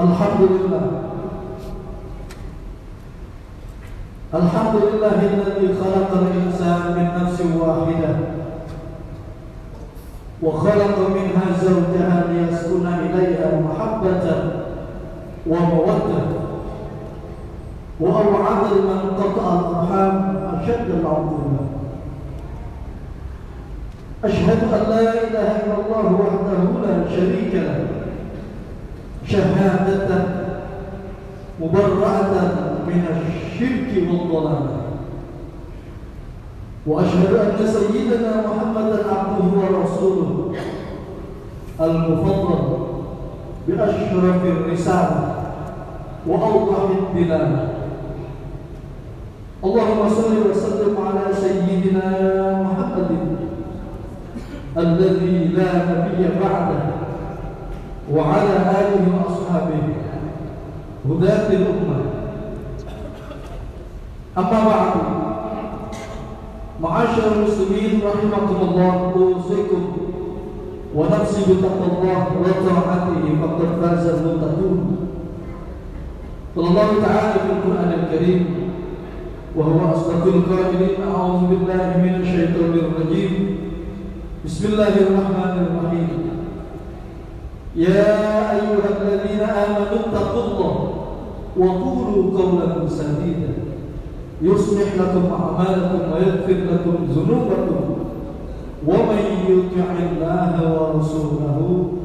Alhamdulillah. Alhamdulillahilladzi khalaqal insana min nafsin wahidah wa khalaqa minha zawjaha liyaskuna ilayha mahabbatan wa mawaddah wa aw'ada liman qata'a al-arham ashadda al-'udhma. Ashhadu an la ilaha illallah wahdahu la sharika lahu syahadatan mubarra'atan minasy-syirki wad-dhalalah. Wa asyhadu anna sayyidana Muhammadan 'abduhu wa rasuluhu al-mufaddal bi asyrafir risalah wa awdahid dilalah. Allahumma shalli wa sallim ala sayyidina Muhammadin alladzi la nabiyya ba'dahu wa ala alihi wa ashabihi hudatil ummah. Amma ba'du. Ma'asyiral muslimin rahimakumullah, usikum wa nafsi bi taqwallah wa ta'atihi faqad faza al-muttaqun. Qala ta'ala fil Qur'anil Karim wa huwa asdaqul qailin, a'udzu billahi minasy syaithanir rajim. Bismillahirrahmanirrahim. Ya ayyuhalladzina amanu taqullaha wa qulu qawlan sadida yuslih lakum a'malakum wa yaghfir lakum dhunubakum wa man yuti'illaha wa rasulahu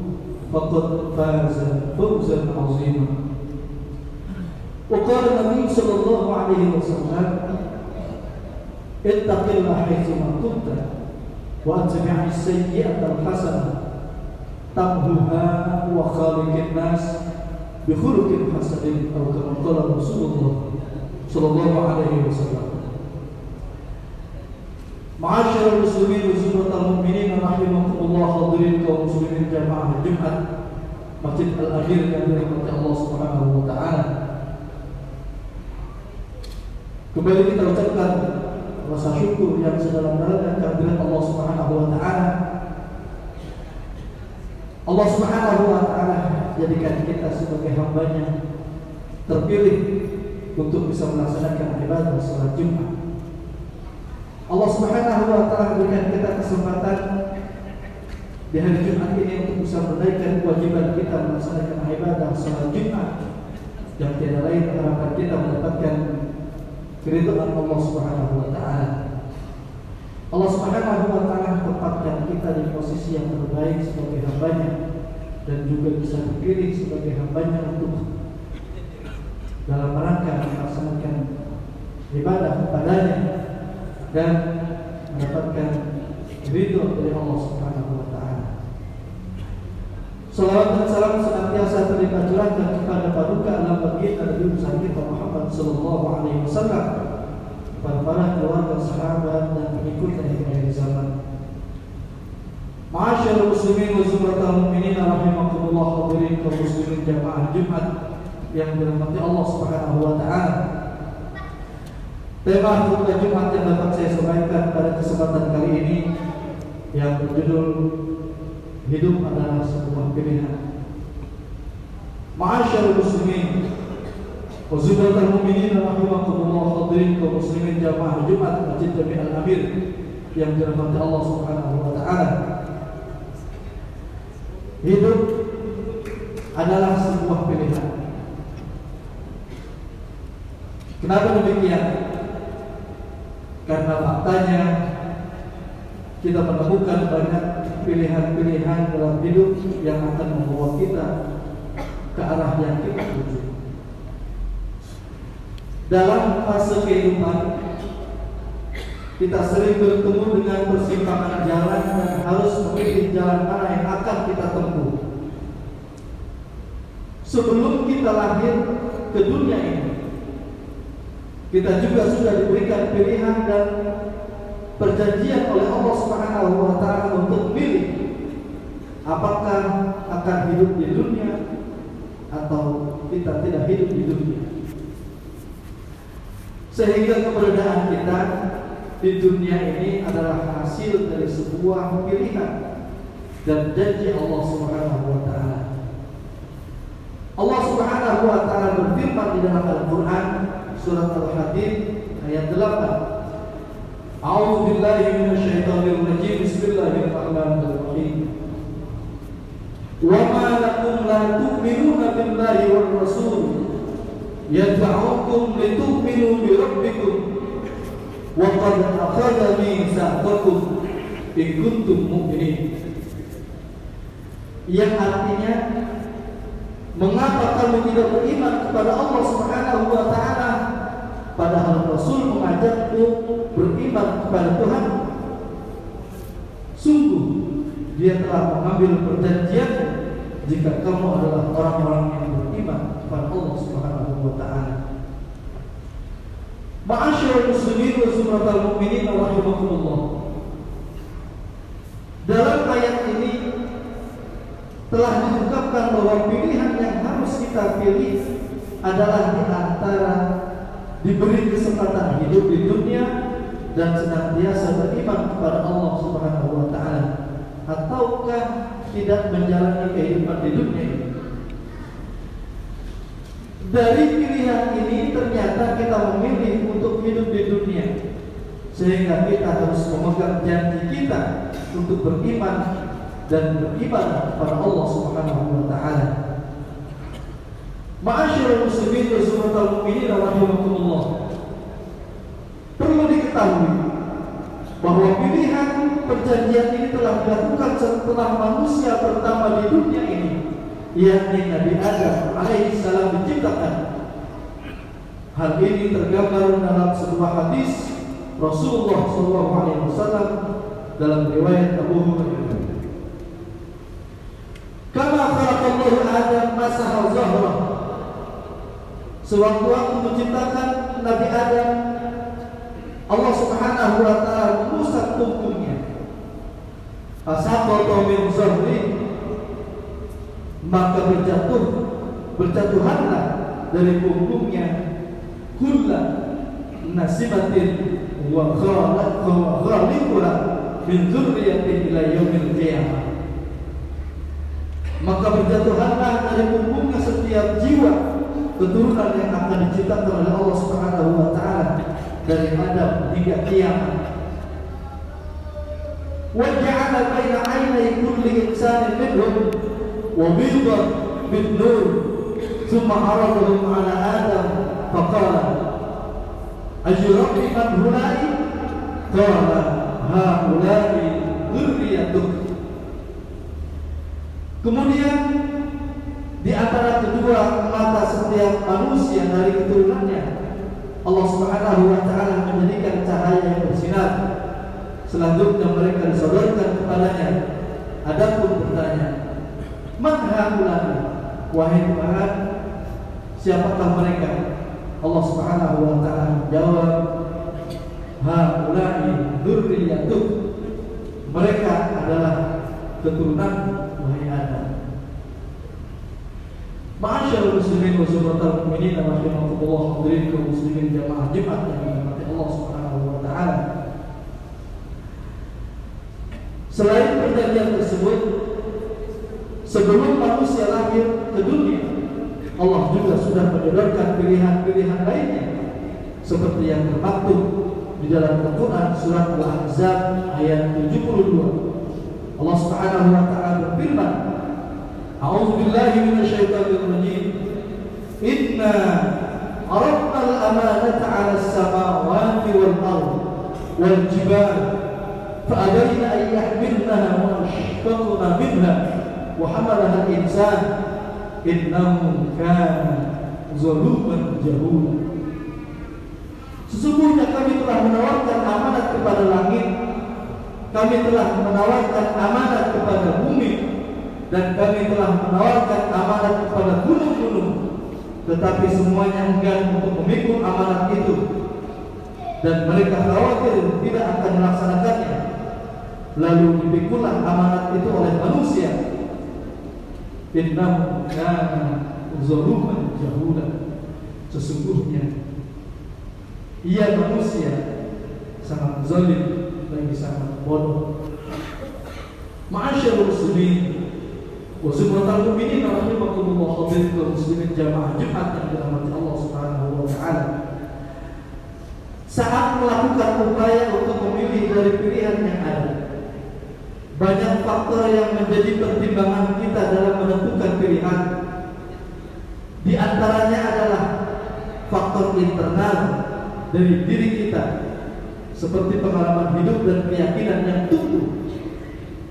faqad faza fawzan 'azima. Wa qala Nabi sallallahu alaihi wasallam, ittaqillaha haitsu ma kunta wa atbi'is sayyi'ata al-hasanah tamhuha wa khaliqin nas bi khuluqin hasanin atau kama qala Rasulullah sallallahu alaihi wasallam. Ma'asyiral muslimin wa zumratal mu'minin rahimakumullah, hadirin kaum muslimin jamaah Jumat Masjid Al-Akhir yang dirahmati Allah Subhanahu wa taala. Kembali kita ucapkan rasa syukur yang sedalam-dalamnya kehadirat Allah Subhanahu wa taala. Allah Subhanahu wa taala jadikan kita sebagai hamba-Nya terpilih untuk bisa melaksanakan ibadah salat Jumat. Allah Subhanahu wa taala berikan kita kesempatan di hari Jumat ini untuk bisa menunaikan kewajiban kita melaksanakan ibadah salat Jumat yang tiada lain harapan kita mendapatkan keridhaan Allah Subhanahu wa taala. Allah Subhanahu wa taala tempatkan kita di posisi yang terbaik sebagai hamba-Nya dan juga bisa dipilih sebagai hamba-Nya untuk dalam rangka melaksanakan ibadah kepadanya dan mendapatkan ridho dari Allah Subhanahu wa taala. Salawat dan salam senantiasa tercurahkan kepada paduka alam baginda Nabi besar kita Muhammad sallallahu alaihi wasallam, kepada para keluarga, sahabat dan pengikutnya hingga akhir zaman. Ma'asyiral muslimin wa zumratal mu'minin rahimakumullah, hadirin kaum muslimin jamaah Jumat yang dirahmati Allah Subhanahu wa taala. Tema khutbah Jumat yang dapat saya sampaikan pada kesempatan kali ini yang berjudul hidup adalah sebuah pilihan. Ma'asyiral muslimin wa zumratal mu'minin rahimakumullah, hadirin kaum muslimin jamaah Jumat Masjid Jami' Al-Amir yang dirahmati Allah Subhanahu wa taala. Hidup adalah sebuah pilihan. Kenapa demikian? Karena faktanya kita menemukan banyak pilihan-pilihan dalam hidup yang akan membawa kita ke arah yang kita tuju. Dalam fase kehidupan kita sering bertemu dengan persimpangan jalan dan harus memilih jalan mana yang akan kita tempuh. Sebelum kita lahir ke dunia ini, kita juga sudah diberikan pilihan dan perjanjian oleh Allah Subhanahu wa taala untuk memilih apakah akan hidup di dunia atau kita tidak hidup di dunia. Sehingga keberadaan kita di dunia ini adalah hasil dari sebuah pilihan dan janji Allah Subhanahu wa taala. Allah Subhanahu berfirman di dalam Al-Quran surat Al-Hadid ayat 8. A'udzu billahi minasyaitonir rajim. Bismillahirrahmanirrahim. Wa ma lakum la tu'minuna billahi war rasul yad'ukum litu'minu bi rabbikum wa qad akhadha mitsaqakum in kuntum mu'minin. Yang artinya, mengapa kamu tidak beriman kepada Allah Subhanahu wa taala padahal Rasul mengajakmu beriman kepada Tuhan? Sungguh dia telah mengambil perjanjian jika kamu adalah orang-orang yang beriman kepada Allah Subhanahu wa taala. Ma'asyiral muslimin wa summatal mu'minin rahimakumullah. Dalam ayat ini telah diungkapkan bahwa pilihan yang harus kita pilih adalah di antara diberi kesempatan hidup di dunia dan senantiasa beriman kepada Allah Subhanahu wa taala, ataukah tidak menjalani kehidupan di dunia ini. Dari pilihan ini ternyata kita memilih untuk hidup di dunia, sehingga kita harus memegang janji kita untuk beriman dan beribadah kepada Allah Subhanahu wa taala. Ma'asyiral muslimin wa summatal mu'minin rahimakumullah. Perlu diketahui bahwa pilihan perjanjian ini telah dilakukan setelah manusia pertama di dunia ini, yakni Nabi Adam alaihi salam diciptakan. Hal ini tergambar dalam sebuah hadis Rasulullah SAW dalam riwayat Abu Hurairah. Kama khalaqallahu Adam masaha zahra. Sewaktu-waktu menciptakan Nabi Adam, Allah Subhanahu wa taala mengusap punggungnya. Asaqata min zahri, maka berjatuhanlah dari punggungnya kullu nasibatin wa khaliqula min dzurriyyati ila yaumil qiyamah. Maka berjatuhanlah dari punggungnya setiap jiwa keturunan yang akan diciptakan oleh Allah Subhanahu wa taala dari Adam hingga kiamat. Wa ja'ala baina 'ainai kulli insanin minhum wa bidan bin nur thumma 'aradahum 'ala Adam faqala ajrabni man hulai qala haulai dzurriyyatuk. Kemudian di antara kedua mata setiap manusia dari keturunannya, Allah Subhanahu wa taala menjadikan cahaya yang bersinar. Selanjutnya mereka disodorkan kepadanya. Adapun bertanya, "Man haulai?" Wahai Tuhan, siapakah mereka? Allah Subhanahu wa taala menjawab, "Haulai dzurriyyatuk." Mereka adalah keturunan wahai Adam. Ma'asyiral muslimin wa summatal mu'minin rahimakumullah, hadirin kaum muslimin jamaah Jumat yang dirahmati Allah Subhanahu wa taala. Selain perjanjian tersebut, sebelum manusia lahir ke dunia, Allah juga sudah menyodorkan pilihan-pilihan lainnya, seperti yang termaktub di dalam Al-Quran surat Al-Ahzab ayat 72. Allah Subhanahu wa taala berfirman, A'udzu billahi minasyaitonir rajim. Inna aradna al-amanata 'ala as-samawati wal ardi wal jibali fa'abayna an yahmilnaha wa ashfaqna minha wa hamalaha al-insan innahu kana zaluman jahula. Sesungguhnya kami telah menawarkan amanat kepada langit, kami telah menawarkan amanat kepada bumi, dan kami telah menawarkan amanat kepada gunung-gunung, tetapi semuanya enggan untuk memikul amanat itu, dan mereka khawatir tidak akan melaksanakannya. Lalu dipikullah amanat itu oleh manusia. Innahu kana zaluman jahula. Sesungguhnya ia manusia sangat zalim lagi sangat bodoh. Ma'asyiral muslimin wa summatal mu'minin rahimakumullah, hadirin muslimin jamaah Jumat yang dirahmati Allah adalah upaya untuk memilih dari pilihan yang ada. Banyak faktor yang menjadi pertimbangan kita dalam menentukan pilihan. Di antaranya adalah faktor internal dari diri kita, seperti pengalaman hidup dan keyakinan yang tumbuh.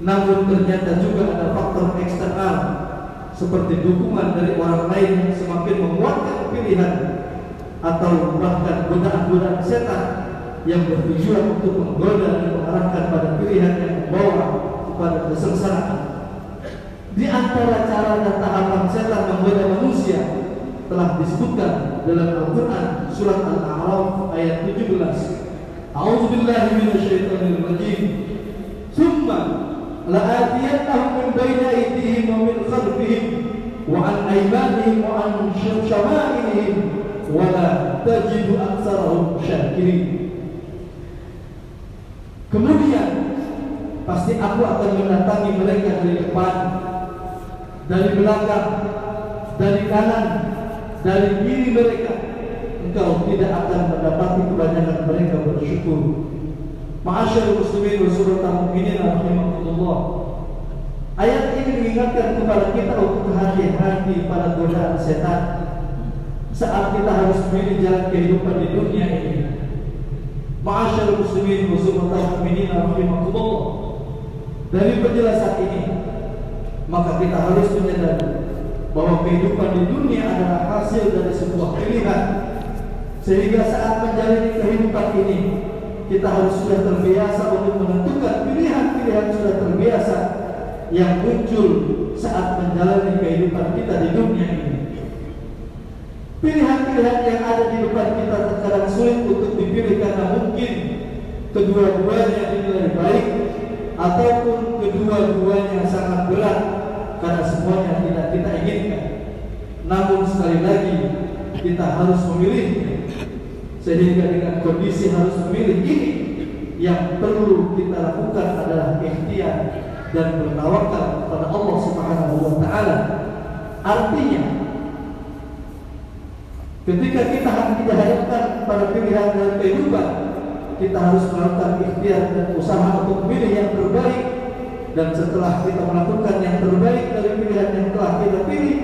Namun ternyata juga ada faktor eksternal, seperti dukungan dari orang lain yang semakin menguatkan pilihan, atau bahkan godaan-godaan setan yang bertujuan untuk menggoda dan mengarahkan pada pilihan yang membawa kepada kesengsaraan. Di antara cara dan tahapan setan menggoda manusia telah disebutkan dalam Al-Quran surat Al-A'raf ayat 17. A'udzu billahi minasyaitonir rajim. Tsumma la'atiyannahum min bayni aydihim wa min khalfihim wa an aymanihim wa an shama'ilihim wa la tajidu aktsarahum syakirin. Kemudian pasti aku akan mendatangi mereka dari depan, dari belakang, dari kanan, dari kiri mereka. Engkau tidak akan mendapati kebanyakan mereka bersyukur. Ma'asyarul muslimin wa suratan mu'minin rahimahullah. Ayat ini mengingatkan kepada kita untuk hati-hati pada godaan setan saat kita harus memilih jalan kehidupan di dunia ini. Ma'asyarul muslimin wa suratan mu'minin rahimahullah. Dari penjelasan ini, maka kita harus menyadari bahwa kehidupan di dunia adalah hasil dari sebuah pilihan. Sehingga saat menjalani kehidupan ini, kita harus sudah terbiasa untuk menentukan pilihan-pilihan sudah terbiasa yang muncul saat menjalani kehidupan kita di dunia ini. Pilihan-pilihan yang ada di depan kita terkadang sulit untuk dipilih karena mungkin kedua-duanya dinilai baik, ataupun kedua-duanya sangat berat karena semuanya tidak kita inginkan. Namun sekali lagi kita harus memilih, sehingga dengan kondisi harus memilih ini, yang perlu kita lakukan adalah ikhtiar dan bertawakal kepada Allah Subhanahu wa taala. Artinya, ketika kita dihadapkan pada pilihan dalam kehidupan, kita harus melakukan ikhtiar dan usaha untuk memilih yang terbaik. Dan setelah kita melakukan yang terbaik dari pilihan yang telah kita pilih,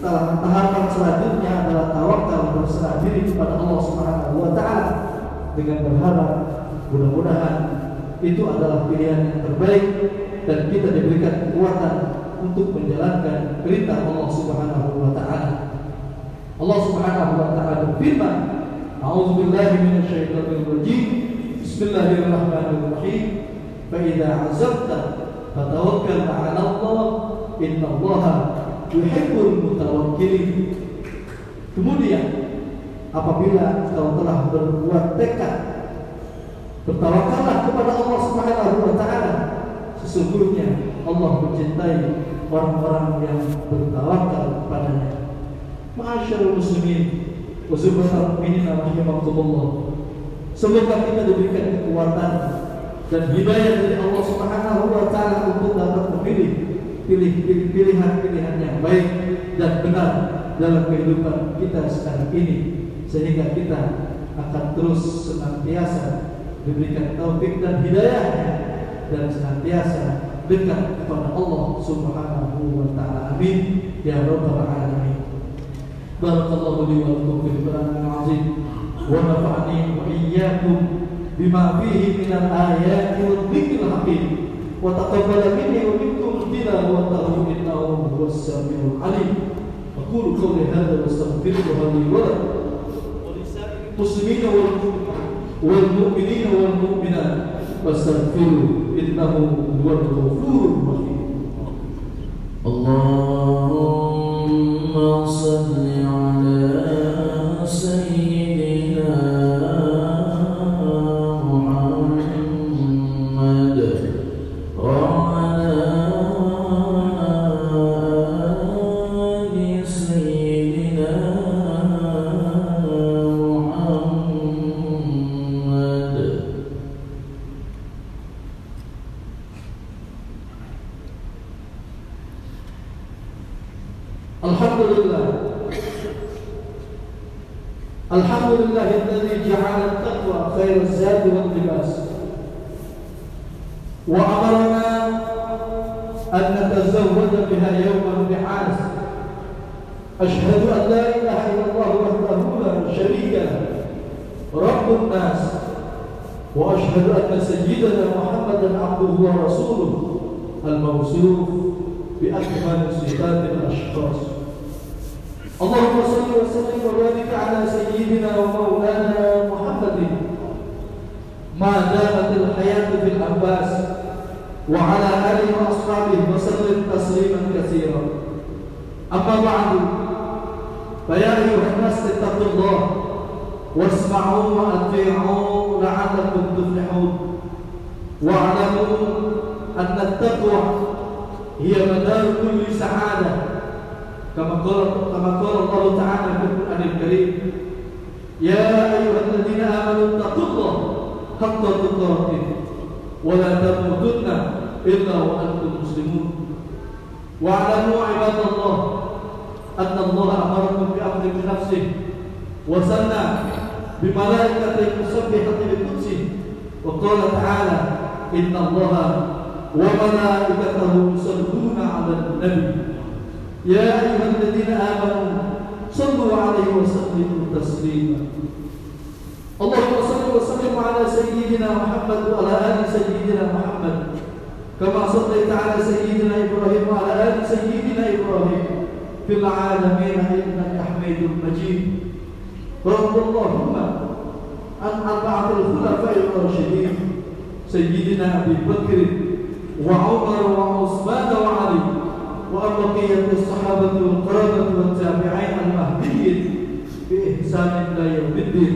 tahapan selanjutnya adalah tawakal, berserah diri kepada Allah Subhanahu wa taala dengan berharap mudah-mudahan itu adalah pilihan yang terbaik dan kita diberikan kekuatan untuk menjalankan perintah Allah Subhanahu wa taala. Allah Subhanahu wa taala berfirman, A'udzu billahi minasyaitonir rajim. Bismillahirrahmanirrahim. Fa idza 'azamta fatawakkal 'ala Allah, innallaha yuhibbul mutawakkilin. Kemudian apabila engkau telah berbuat tekad, bertawakallah kepada Allah Subhanahu wa taala. Sesungguhnya Allah mencintai orang-orang yang bertawakal kepadanya. Ma'asyarul muslimin wa subhanal mu'minin rahimahumullah. Semoga kita diberikan kekuatan dan hidayah dari Allah Subhanahu wa taala untuk dapat memilih pilihan-pilihan yang baik dan benar dalam kehidupan kita sekarang ini, sehingga kita akan terus senantiasa diberikan taufik dan hidayahnya dan senantiasa dekat kepada Allah Subhanahu wa taala. Amin ya rabbal alamin. Barakallahu li wa lakum fil Qur'anil azim wa nafa'ani wa iyyakum bima fihi minal ayati wal dhikril hakim wa taqabbal minni wa minkum tilawatahu innahu huwas samiul alim. Aqulu qawli hadza wa astaghfirullaha li wa lakum wa lisa'il muslimina wal mu'minina wal mu'minat wastaghfiruhu innahu huwal ghafurur rahim. Allahumma shalli ala sayyidina Muhammad wa ala ali sayyidina Muhammad. Alhamdulillah, Alhamdulillahilladzi ja'ala at-taqwa khairaz zadi wal libas wa amarna an natazawwada biha yawmal bi'as. Ashhadu an la ilaha illallah wahdahu la syarika lahu rabbun nas wa ashhadu anna sayyidana Muhammadan abduhu wa rasuluhu al-mawsuf bi akmal sifatil ashkhas. Allahumma salli wa sallim wa barik ala sayyidina wa maulana Muhammadin ma damatil hayatu fil anfas wa ala alihi wa ashabihi wa sallim tasliman katsiran. Amma ba'du, fa ya ayyuhan nas ittaqullah wasma'u wa ati'u la'allakum tuflihun. Wa'lamu anna at-taqwa hiya madar kulli sa'adah. Kama qala Allah Ta'ala fil Qur'anil Karim, ya ayyuhalladzina amanu taqullaha haqqa tuqatih wa la tamutunna illa wa antum muslimun. Wa'lamu 'ibadallah anna Allah amarakum bi amrin bi nafsihi wa sanna bi malaikatihi musabbihati bi qudsihi wa qala ta'ala inna Allaha wa malaikatahu yusalluna 'alan nabi ya ayyuhalladzina amanu sallu 'alaihi wa sallimu taslima. Allahumma salli wa sallim 'ala sayyidina Muhammad wa 'ala ali sayyidina Muhammad kama sallaita 'ala sayyidina Ibrahim wa 'ala ali sayyidina Ibrahim fil 'alamin innaka Hamidum Majid. Allahumma an arba'atil khulafa'ir rasyidin sayyidina Abi Bakr wa Umar wa Utsman wa Ali وأبقية الصحابة والقرابة والتابعين المهديين بإحسان إلى يوم الدين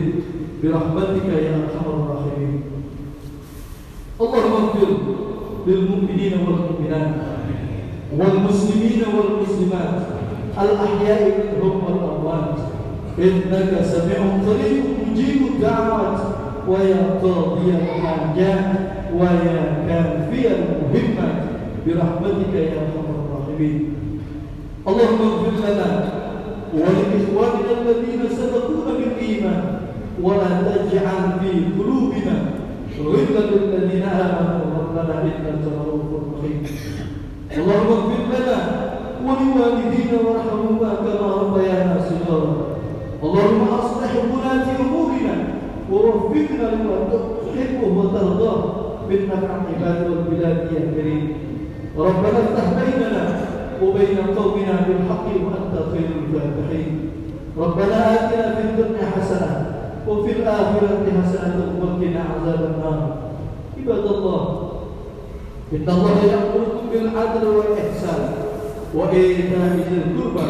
برحمتك يا أرحم الراحمين. اللهم اغفر للمؤمنين والمؤمنات والمسلمين والمسلمات الأحياء منهم والأموات إنك سميع قريب مجيب الدعوات ويا قاضي الحاجات ويا كافي المهمات برحمتك يا أرحم الراحمين. اللهم اغفر لنا ولإخواننا الذين سبقونا بالإيمان ولا تجعل في قلوبنا غلا للذين آمنوا ربنا إنك رؤوف رحيم. اللهم اغفر لنا ولوالدينا وارحمهما كما ربيانا صغارا. اللهم أصلح ولاة أمورنا ووفقنا لما تحبه وترضاه منك عن عباد والبلاد يا كريم. ربنا افتح بيننا وبين قومنا بالحق وأنت خير الفاتحين. ربنا آتنا في الدنيا حسنة وفي الآخرة حسنة وقنا عذاب النار. عباد الله إن الله يأمركم بالعدل والإحسان وإيتاء ذي القربى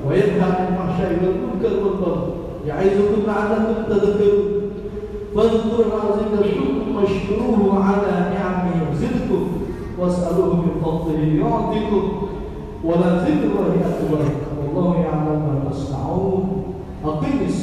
وينهى عن الفحشاء والمنكر والبغي يعظكم لعلكم تذكرون. فاذكروا العظيم يذكركم واشكروه على نعمه يزدكم واسألوه من فضله يعطيكم ولا ذكر الله أكبر والله يعلم ما تصنعون. أقم